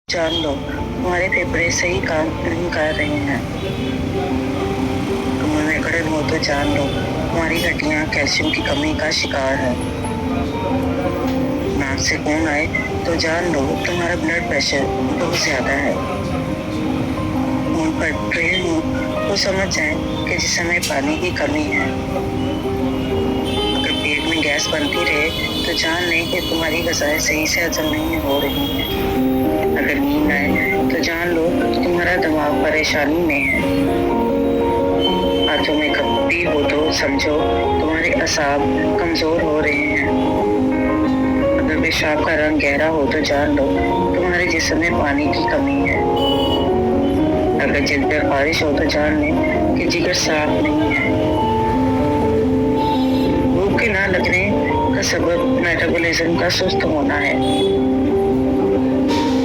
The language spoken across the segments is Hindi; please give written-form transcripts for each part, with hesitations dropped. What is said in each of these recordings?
जान लो तुम्हारे फेफड़े सही काम नहीं कर रहे हैं। तुम में अकड़न हो तो जान लो तुम्हारी हड्डियां कैल्शियम की कमी का शिकार है। नाक से खून आए तो जान लो तुम्हारा ब्लड प्रेशर बहुत ज्यादा है। खून फट रहे हो तो समझ जाए कि जिस्म में पानी की कमी है। अगर पेट में गैस बनती रहे तो जान लें कि तुम्हारी ग़िज़ाएं सही से हजम नहीं हो रही हैं। अगर नींद आए तो जान लो तुम्हारा दिमाग परेशानी में है। हाथों में कंपी हो तो समझो तुम्हारे असाब कमजोर हो रहे हैं। अगर पेशाब का रंग गहरा हो तो जान लो तुम्हारे जिस्म में पानी की कमी है। अगर जिल्द पर खारिश हो तो जान लें कि जिगर साफ नहीं है। भूख के ना लगने का सबब मेटाबॉलिज्म का सुस्त होना है।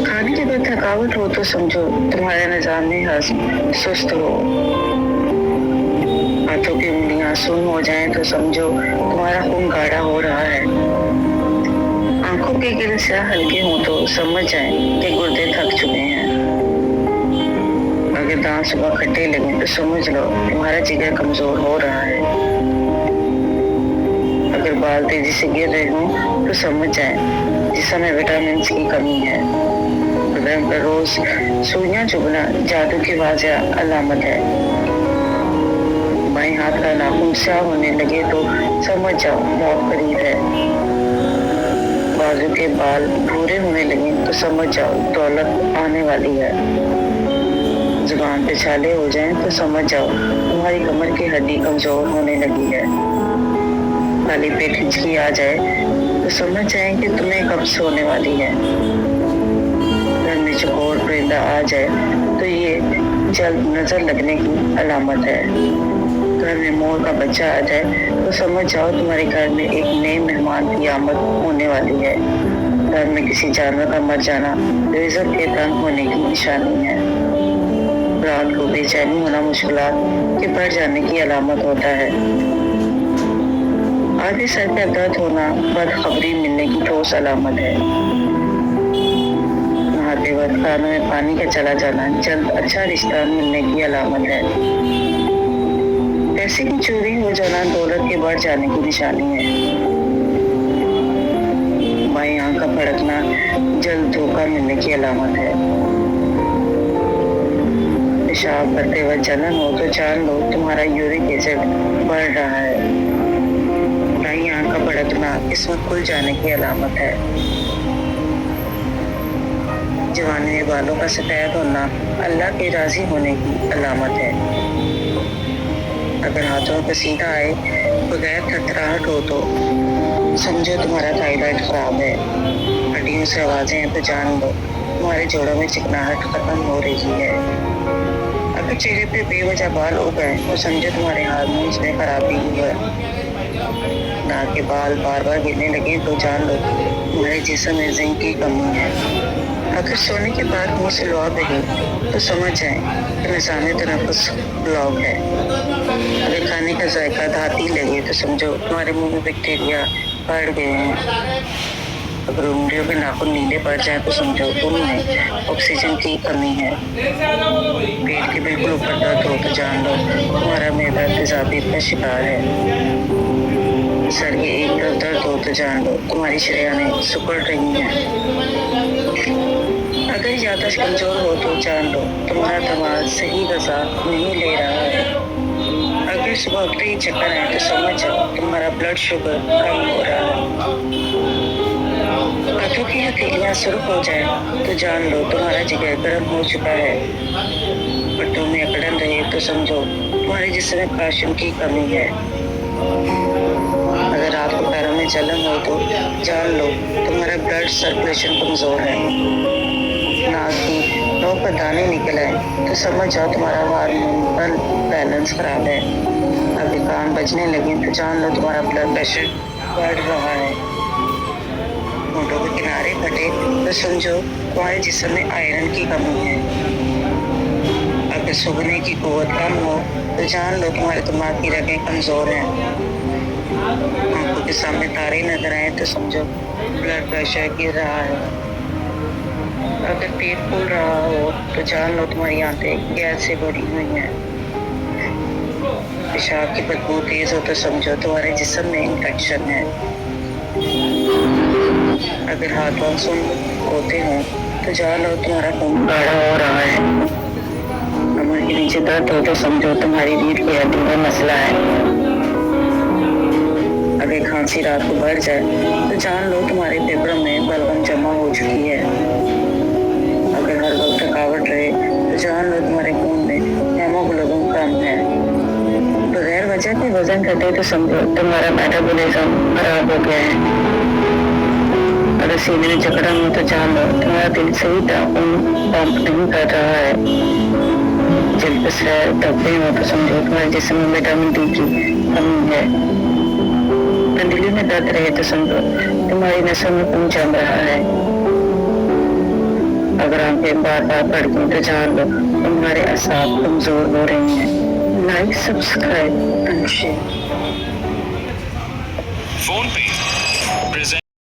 खाने के बाद थकावट हो तो समझो तुम्हारे निजाम में हज़्म सुस्त हो। हाथों की उंगलियां सुन्न हो जाएं तो समझो तुम्हारा खून गाढ़ा हो रहा है। आंखों के गिरसिया हल्के हों तो समझ जाएं कि गुर्दे थक चुके हैं। अगर दांत सुबह खट्टे लगे तो समझ लो तुम्हारा जिगर कमजोर हो रहा है। अगर बाल तेजी से गिर रहे हों तो समझ जाएं जिस्म में विटामिन की कमी है। बदन पर रोज सुइयां चुभना जादू की वाज़ेह अलामत है। बाएं हाथ का नाखून स्याह होने लगे तो समझ जाओ मौत करीब है। बाजू के बाल भूरे होने लगे तो समझ जाओ दौलत आने वाली है। जुबान पे छाले हो जाएं तो समझ जाओ तुम्हारी कमर की हड्डी कमजोर होने लगी है। खाली पेट हिचकी आ जाए तो समझ जाएं कि तुम्हें कब्ज होने वाली है। घर में चकोर परिंदा आ जाए तो ये जल्द नजर लगने की अलामत है। घर में मोर का बच्चा आ जाए तो समझ जाओ तुम्हारे घर में एक नए मेहमान की आमद होने वाली है। घर में किसी जानवर का मर जाना रिज़्क़ के तंग होने की निशानी है। रात को बेचैनी होना मुश्किलात के बढ़ जाने की अलामत होता है। आधे सर का दर्द होना बदखबरी मिलने की ठोस अलामत है। नहाते वक्त कानों में पानी का चला जाना जल्द अच्छा रिश्ता मिलने की अलामत है। पैसे की चोरी हो जाना दौलत के बढ़ जाने की निशानी है। बाईं आंख का फड़कना जल्द धोखा मिलने की अलामत है। पेशाब करते वक्त जलन हो तो जान लो तुम्हारा यूरिक एसिड बढ़ रहा है। दाईं आंख का फड़कना इसमें खुल जाने की अलामत है। जवानी में बालों का सफेद होना अल्लाह के राजी होने की अलामत है। अगर हाथों में पसीना आए बगैर थरथराहट हो तो समझो तुम्हारा थायराइड खराब है। हड्डियों से आवाजें हैं तो जान लो तुम्हारे जोड़ों में चिकनाहट खत्म हो रही है। अगर चेहरे पे बेवजह बाल उग गए तो समझो तुम्हारे हार्मोन्स में खराबी हुई है। नाक के बाल बार बार गिरने लगे तो जान लो तुम्हारे जिस्म में जिंक की कमी है। अगर सोने के बाद मुंह से लौट रही तो समझ जाए कि निज़ाम तनफ़ुस ब्लॉक है। अगर खाने का जायका धाती लगे तो समझो तुम्हारे मुंह में बैक्टीरिया बढ़ गए हैं। अगर उंगलियों के नाखून नीले पड़ जाए तो समझो तुममें ऑक्सीजन की कमी है। पेट के बिल्कुल ऊपर दर्द हो तो जान लो तुम्हारा मैदा तेजाबीत का शिकार है। सर के एक तरफ दर्द हो तो जान लो तुम्हारी शरीयानें सिकुड़ रही हैं। अगर याददाश्त कमजोर हो तो जान लो तुम्हारा दिमाग सही ग़िज़ा नहीं ले रहा है। अगर सुबह उठते ही चक्कर आए तो समझ जाओ तुम्हारा ब्लड शुगर कम हो रहा है। हाथों की हथेलियां सुर्ख हो जाए तो जान लो तुम्हारा जिगर गर्म हो चुका है। पट्टों में अकड़न रहे तो समझो तुम्हारे जिस्म में कैल्शियम की कमी है। अगर रात को पैरों में जलन हो तो जान लो तुम्हारा ब्लड सर्कुलेशन कमजोर है। नाक की नोक पर दाने निकल आए तो समझ जाओ तुम्हारा हार्मोनल बैलेंस खराब है। अगर कान बजने लगे तो जान लो तुम्हारा ब्लड प्रेशर बढ़ रहा है। होंठों के किनारे फटे तो समझो तुम्हारे जिस्म में आयरन की कमी है। अगर सूंघने की कुव्वत कम हो तो जान लो तुम्हारे दिमाग की रगें कमजोर हैं। आंखों के सामने तारे नजर आए तो समझो ब्लड प्रेशर गिर रहा है। अगर पेट फूल रहा हो तो जान लो तुम्हारी आंतें गैस से भरी हुई हैं। पेशाब की बदबू तेज हो तो समझो तुम्हारे जिस्म में इन्फेक्शन है। अगर हाथ पांव सुन होते हो तो जान लो तुम्हारा खून गाढ़ा हो रहा है। कमर के नीचे दर्द हो तो समझो तुम्हारी रीढ़ की हड्डी में मसला है। अगर खांसी रात को बढ़ जाए तो जान लो तुम्हारे फेफड़ों में बलगम जमा हो चुकी है। अगर हर वक्त थकावट रहे तो जान लो तुम्हारे खून में हेमोग्लोबिन कम है। बगैर वजह के वजन घटे तो समझो तुम्हारा मेटाबॉलिज्म खराब हो गया है। अगर सीने में जकड़न हो तो जान लो तुम्हारा दिल सही तरह खून पंप नहीं कर रहा है। जल्द से धब्बे हो तो समझो तुम्हारे जिस्म में विटामिन डी की कमी है। कंडली में दर्द रहे तो समझो तुम्हारी नसों में खून जम रहा है। अगर आंखें बार बार भड़कें तो जान लो तुम्हारे असाब कमजोर हो रहे हैं। Like, subscribe and share. Phone पे